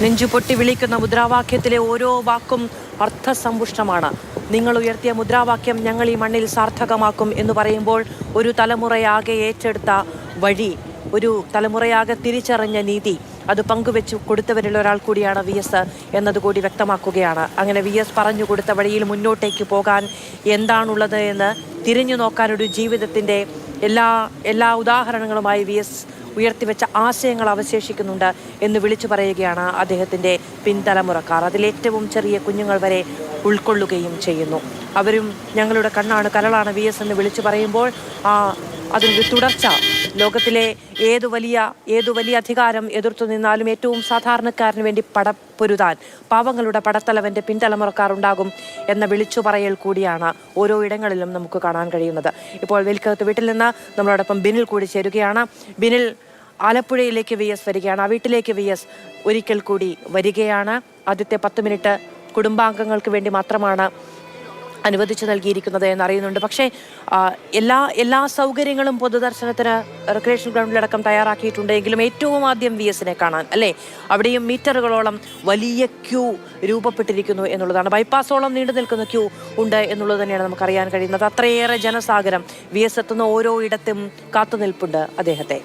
നെഞ്ചുപൊട്ടി വിളിക്കുന്ന മുദ്രാവാക്യത്തിലെ ഓരോ വാക്കും അർത്ഥസമ്പുഷ്ടമാണ്. നിങ്ങൾ ഉയർത്തിയ മുദ്രാവാക്യം ഞങ്ങൾ ഈ മണ്ണിൽ സാർത്ഥകമാക്കും എന്ന് പറയുമ്പോൾ ഒരു തലമുറയാകെ ഏറ്റെടുത്ത വഴി, ഒരു തലമുറയാകെ തിരിച്ചറിഞ്ഞ നീതി, അത് പങ്കുവെച്ചു കൊടുത്തവരിൽ ഒരാൾ കൂടിയാണ് VS എന്നതുകൂടി വ്യക്തമാക്കുകയാണ്. അങ്ങനെ VS പറഞ്ഞു കൊടുത്ത വഴിയിൽ മുന്നോട്ടേക്ക് പോകാൻ എന്താണുള്ളത് എന്ന് തിരിഞ്ഞു നോക്കാൻ ഒരു ജീവിതത്തിൻ്റെ എല്ലാ ഉദാഹരണങ്ങളുമായി VS ഉയർത്തിവെച്ച ആശയങ്ങൾ അവശേഷിക്കുന്നുണ്ട് എന്ന് വിളിച്ചു പറയുകയാണ് അദ്ദേഹത്തിൻ്റെ പിൻതലമുറക്കാർ. അതിലേറ്റവും ചെറിയ കുഞ്ഞുങ്ങൾ വരെ ഉൾക്കൊള്ളുകയും ചെയ്യുന്നു. അവരും ഞങ്ങളുടെ കണ്ണാണ് കരളാണ് VS എന്ന് വിളിച്ചു പറയുമ്പോൾ അതിൻ്റെ തുടർച്ച ലോകത്തിലെ ഏതു വലിയ അധികാരം എതിർത്തു നിന്നാലും ഏറ്റവും സാധാരണക്കാരന് വേണ്ടി പടപ്പൊരുതാൻ പാവങ്ങളുടെ പടത്തലവൻ്റെ പിൻതലമുറക്കാർ ഉണ്ടാകും എന്ന വിളിച്ചു പറയൽ കൂടിയാണ് ഓരോ ഇടങ്ങളിലും നമുക്ക് കാണാൻ കഴിയുന്നത്. ഇപ്പോൾ വെലിക്കകത്ത് വീട്ടിൽ നിന്ന് നമ്മളോടൊപ്പം ബിനിൽ കൂടി ചേരുകയാണ്. ബിനിൽ, ആലപ്പുഴയിലേക്ക് VS വരികയാണ്. ആ വീട്ടിലേക്ക് VS ഒരിക്കൽ കൂടി വരികയാണ്. ആദ്യത്തെ 10 മിനിറ്റ് കുടുംബാംഗങ്ങൾക്ക് വേണ്ടി മാത്രമാണ് അനുവദിച്ചു നൽകിയിരിക്കുന്നത് എന്നറിയുന്നുണ്ട്. പക്ഷേ എല്ലാ സൗകര്യങ്ങളും പൊതുദർശനത്തിന് റിക്രിയേഷൻ ഗ്രൗണ്ടിലടക്കം തയ്യാറാക്കിയിട്ടുണ്ടെങ്കിലും ഏറ്റവും ആദ്യം VSനെ കാണാൻ, അല്ലേ, അവിടെയും മീറ്ററുകളോളം വലിയ ക്യൂ രൂപപ്പെട്ടിരിക്കുന്നു എന്നുള്ളതാണ്. ബൈപ്പാസോളം നീണ്ടു നിൽക്കുന്ന ക്യൂ ഉണ്ട് എന്നുള്ളത് തന്നെയാണ് നമുക്കറിയാൻ കഴിയുന്നത്. അത്രയേറെ ജനസാഗരം VS എത്തുന്ന ഓരോ ഇടത്തും കാത്തുനിൽപ്പുണ്ട് അദ്ദേഹത്തെ.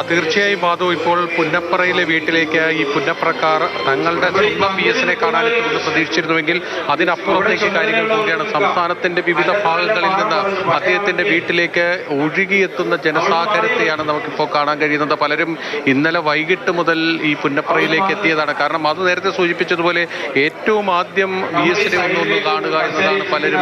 തീർച്ചയായും മാധവ്, ഇപ്പോൾ പുന്നപ്പറയിലെ വീട്ടിലേക്ക് ഈ പുന്നപ്പറക്കാർ തങ്ങളുടെ സ്വന്തം VSനെ കാണാനെത്തുമെന്ന് പ്രതീക്ഷിച്ചിരുന്നുവെങ്കിൽ അതിനപ്പുറത്തേക്ക് കാര്യങ്ങൾ പോവുകയാണ്. സംസ്ഥാനത്തിന്റെ വിവിധ ഭാഗങ്ങളിൽ നിന്ന് അദ്ദേഹത്തിന്റെ വീട്ടിലേക്ക് ഒഴുകിയെത്തുന്ന ജനസാഗരത്തെയാണ് നമുക്കിപ്പോൾ കാണാൻ കഴിയുന്നത്. പലരും ഇന്നലെ വൈകിട്ട് മുതൽ ഈ പുന്നപ്പറയിലേക്ക് എത്തിയതാണ്. കാരണം അത് നേരത്തെ സൂചിപ്പിച്ചതുപോലെ ഏറ്റവും ആദ്യം VSനെ ഒന്ന് കാണുക എന്നതാണ് പലരും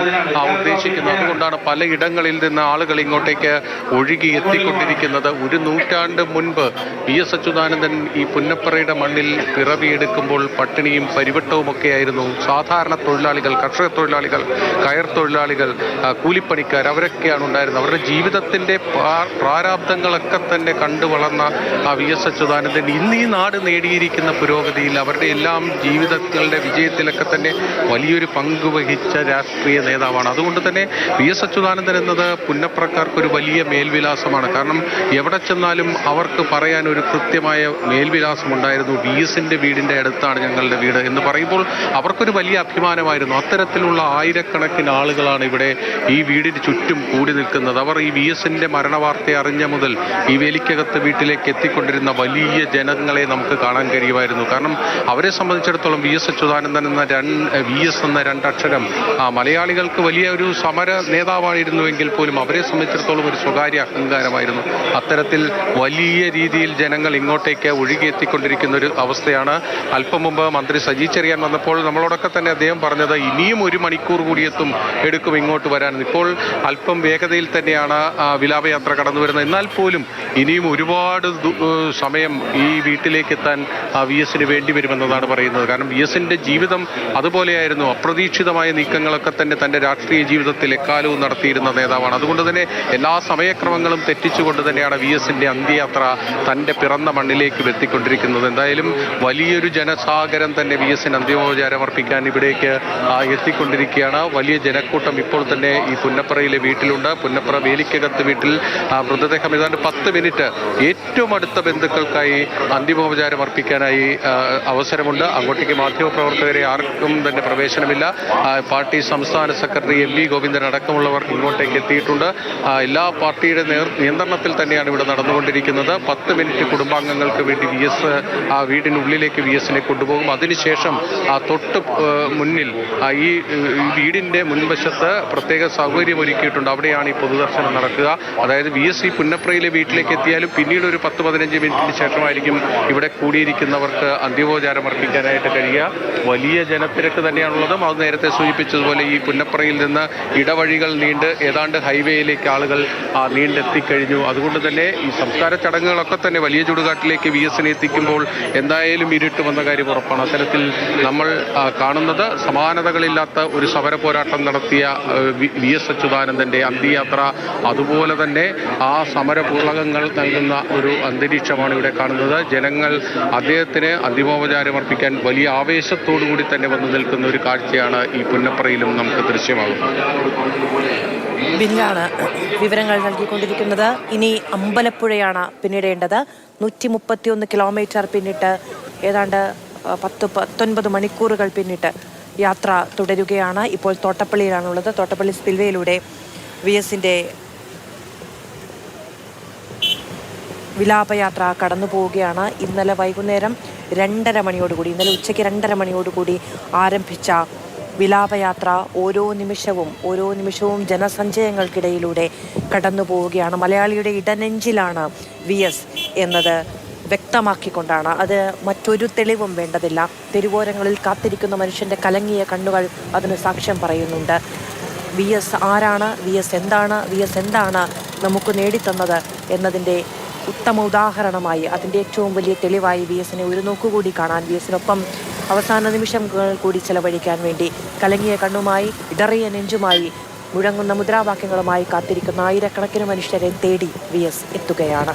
ഉദ്ദേശിക്കുന്നത്. അതുകൊണ്ടാണ് പലയിടങ്ങളിൽ നിന്ന് ആളുകൾ ഇങ്ങോട്ടേക്ക് ഒഴുകി എത്തിക്കൊണ്ടിരിക്കുന്നത്. ഒരു നൂറ്റാണ്ട് മുൻപ് VS അച്യുതാനന്ദൻ ഈ പുന്നപ്പറയുടെ മണ്ണിൽ പിറവിയെടുക്കുമ്പോൾ പട്ടിണിയും പരിവട്ടവും ഒക്കെയായിരുന്നു. സാധാരണ തൊഴിലാളികൾ, കർഷക തൊഴിലാളികൾ, കയർ തൊഴിലാളികൾ, കൂലിപ്പണിക്കാർ, അവരൊക്കെയാണ് ഉണ്ടായിരുന്നത്. അവരുടെ ജീവിതത്തിന്റെ പ്രാരാബ്ദങ്ങളൊക്കെ തന്നെ കണ്ടു വളർന്ന VS അച്യുതാനന്ദൻ ഇന്ന് ഈ നാട് നേടിയിരിക്കുന്ന പുരോഗതിയിൽ, അവരുടെ എല്ലാം ജീവിതങ്ങളുടെ വിജയത്തിലൊക്കെ തന്നെ വലിയൊരു പങ്ക് വഹിച്ച രാഷ്ട്രീയ നേതാവാണ്. അതുകൊണ്ട് തന്നെ VS അച്യുതാനന്ദൻ എന്നത് പുന്നപ്പറക്കാർക്കൊരു വലിയ മേൽവിലാസമാണ്. കാരണം എവിടെ ചെന്നാലും അവർക്ക് പറയാൻ ഒരു കൃത്യമായ മേൽവിലാസമുണ്ടായിരുന്നു. VSന്റെ വീടിൻ്റെ അടുത്താണ് ഞങ്ങളുടെ വീട് എന്ന് പറയുമ്പോൾ അവർക്കൊരു വലിയ അഭിമാനമായിരുന്നു. അത്തരത്തിലുള്ള ആയിരക്കണക്കിന് ആളുകളാണ് ഇവിടെ ഈ വീടിന് ചുറ്റും കൂടി നിൽക്കുന്നത്. അവർ ഈ VSന്റെ മരണവാർത്ത അറിഞ്ഞ മുതൽ ഈ വേലിക്കകത്ത് വീട്ടിലേക്ക് എത്തിക്കൊണ്ടിരുന്ന വലിയ ജനങ്ങളെ നമുക്ക് കാണാൻ കഴിയുമായിരുന്നു. കാരണം അവരെ സംബന്ധിച്ചിടത്തോളം VS അച്യുതാനന്ദൻ എന്ന VS എന്ന രണ്ടക്ഷരം മലയാളികൾക്ക് വലിയ ഒരു സമര നേതാവായിരുന്നുവെങ്കിൽ പോലും അവരെ സംബന്ധിച്ചിടത്തോളം ഒരു സ്വകാര്യ അഹങ്കാരമായിരുന്നു. അത്തരത്തിൽ വലിയ രീതിയിൽ ജനങ്ങൾ ഇങ്ങോട്ടേക്ക് ഒഴുകിയെത്തിക്കൊണ്ടിരിക്കുന്ന ഒരു അവസ്ഥയാണ്. അല്പം മുമ്പ് മന്ത്രി സജി ചെറിയാൻ വന്നപ്പോൾ നമ്മളോടൊക്കെ തന്നെ അദ്ദേഹം പറഞ്ഞത് ഇനിയും 1 മണിക്കൂർ കൂടി എടുക്കും ഇങ്ങോട്ട് വരാൻ. ഇപ്പോൾ അല്പം വേഗതയിൽ തന്നെയാണ് വിലാപയാത്ര കടന്നു വരുന്നത്. എന്നാൽ പോലും ഇനിയും ഒരുപാട് സമയം ഈ വീട്ടിലേക്ക് എത്താൻ VSന് വേണ്ടി വരുമെന്നതാണ് പറയുന്നത്. കാരണം VSന്റെ ജീവിതം അതുപോലെയായിരുന്നു. അപ്രതീക്ഷിതമായ നീക്കങ്ങളൊക്കെ തന്നെ തൻ്റെ രാഷ്ട്രീയ ജീവിതത്തിൽ എക്കാലവും നടത്തിയിരുന്ന നേതാവാണ്. അതുകൊണ്ട് തന്നെ എല്ലാ സമയക്രമങ്ങളും തെറ്റിച്ചുകൊണ്ട് തന്നെയാണ് VSന്റെ അന്ത്യയാത്ര തൻ്റെ പിറന്ന മണ്ണിലേക്ക് എത്തിക്കൊണ്ടിരിക്കുന്നത്. എന്തായാലും വലിയൊരു ജനസാഗരം തന്നെ VSന് അന്തിമോപചാരം അർപ്പിക്കാൻ ഇവിടേക്ക് എത്തിക്കൊണ്ടിരിക്കുകയാണ്. വലിയ ജനക്കൂട്ടം ഇപ്പോൾ തന്നെ ഈ പുന്നപ്പറയിലെ വീട്ടിലുണ്ട്. പുന്നപ്പറ വേലിക്കകത്ത് വീട്ടിൽ മൃതദേഹം ഏതാണ്ട് 10 മിനിറ്റ് ഏറ്റവും അടുത്ത ബന്ധുക്കൾക്കായി അന്തിമോപചാരം അർപ്പിക്കാനായി അവസരമുണ്ട്. അങ്ങോട്ടേക്ക് മാധ്യമപ്രവർത്തകരെ ആർക്കും തന്നെ പ്രവേശനമില്ല. പാർട്ടി സംസ്ഥാന സെക്രട്ടറി MV ഗോവിന്ദൻ അടക്കമുള്ളവർ ഇങ്ങോട്ടേക്ക് എത്തിയിട്ടുണ്ട്. എല്ലാ പാർട്ടിയുടെ നിയന്ത്രണത്തിൽ തന്നെയാണ് ഇവിടെ നടന്നുകൊണ്ടിരിക്കുന്നത്. 10 മിനിറ്റ് കുടുംബാംഗങ്ങൾക്ക് വേണ്ടി VS വീടിനുള്ളിലേക്ക് VSനെ കൊണ്ടുപോകും. അതിനുശേഷം തൊട്ട് മുന്നിൽ ഈ വീടിൻ്റെ മുൻവശത്ത് പ്രത്യേക സൗകര്യം ഒരുക്കിയിട്ടുണ്ട്. അവിടെയാണ് ഈ പൊതുദർശനം നടക്കുക. അതായത് VS ഈ പുന്നപ്പറയിലെ വീട്ടിലേക്ക് എത്തിയാലും പിന്നീട് ഒരു 10-15 മിനിറ്റിന് ശേഷമായിരിക്കും ഇവിടെ കൂടിയിരിക്കുന്നവർക്ക് അന്തിമോപചാരം അർപ്പിക്കാനായിട്ട് കഴിയുക. വലിയ ജനത്തിരക്ക് തന്നെയാണുള്ളത്. അത് നേരത്തെ സൂചിപ്പിച്ചതുപോലെ ഈ പുന്നപ്പറയിൽ നിന്ന് ഇടവഴികൾ നീണ്ട് ഏതാണ്ട് ഹൈവേയിലേക്ക് ആളുകൾ നീണ്ടെത്തിക്കഴിഞ്ഞു. അതുകൊണ്ട് തന്നെ ഈ സംസ്കാര ചടങ്ങുകളൊക്കെ തന്നെ വലിയ ചുടുകാട്ടിലേക്ക് VSനെ എത്തിക്കുമ്പോൾ എന്തായാലും ഇരുട്ട് വന്ന കാര്യം ഉറപ്പാണ്. അത്തരത്തിൽ നമ്മൾ കാണുന്നത് സമാനതകളില്ലാത്ത ഒരു സമര പോരാട്ടം നടത്തിയ VS അച്യുതാനന്ദൻ്റെ അന്ത്യയാത്ര. അതുപോലെ തന്നെ ആ സമരപൂർളകങ്ങൾ നൽകുന്ന ഒരു അന്തരീക്ഷമാണ് ഇവിടെ കാണുന്നത്. ജനങ്ങൾ അദ്ദേഹത്തിന് അന്തിമോപചാരം അർപ്പിക്കാൻ വലിയ ആവേശത്തോടു കൂടി തന്നെ വന്നു നിൽക്കുന്ന ഒരു കാഴ്ചയാണ് ഈ പുന്നപ്പറയിലും നമുക്ക് ദൃശ്യമാകുന്നത്. ബില്ലാണ് വിവരങ്ങൾ നൽകിക്കൊണ്ടിരിക്കുന്നത്. ഇനി അമ്പലപ്പുഴയാണ് പിന്നിടേണ്ടത്. 131 കിലോമീറ്റർ പിന്നിട്ട് ഏതാണ്ട് 19 മണിക്കൂറുകൾ പിന്നിട്ട് യാത്ര തുടരുകയാണ്. ഇപ്പോൾ തോട്ടപ്പള്ളിയിലാണുള്ളത്. തോട്ടപ്പള്ളി സ്പിൽവേയിലൂടെ VSന്റെ വിലാപയാത്ര കടന്നു പോവുകയാണ്. ഇന്നലെ വൈകുന്നേരം 2:30 മണിയോടുകൂടി, ഇന്നലെ ഉച്ചയ്ക്ക് 2:30 മണിയോടുകൂടി ആരംഭിച്ച വിലാപയാത്ര ഓരോ നിമിഷവും ജനസഞ്ചയങ്ങൾക്കിടയിലൂടെ കടന്നു പോവുകയാണ്. മലയാളിയുടെ ഇടനെഞ്ചിലാണ് VS എന്നത് വ്യക്തമാക്കിക്കൊണ്ടാണ്. അത് മറ്റൊരു തെളിവും വേണ്ടതില്ല. തെരുവോരങ്ങളിൽ കാത്തിരിക്കുന്ന മനുഷ്യൻ്റെ കലങ്ങിയ കണ്ണുകൾ അതിന് സാക്ഷ്യം പറയുന്നുണ്ട്. VS ആരാണ്, VS എന്താണ് നമുക്ക് നേടിത്തന്നത് എന്നതിൻ്റെ ഉത്തമ ഉദാഹരണമായി, അതിൻ്റെ ഏറ്റവും വലിയ തെളിവായി VSനെ ഒരു നോക്കുകൂടി കാണാൻ, VSനൊപ്പം അവസാന നിമിഷങ്ങൾ കൂടി ചെലവഴിക്കാൻ വേണ്ടി കലങ്ങിയ കണ്ണുമായി, ഇടറിയ നെഞ്ചുമായി, മുഴങ്ങുന്ന മുദ്രാവാക്യങ്ങളുമായി കാത്തിരിക്കുന്ന ആയിരക്കണക്കിന് മനുഷ്യരെ തേടി VS എത്തുകയാണ്.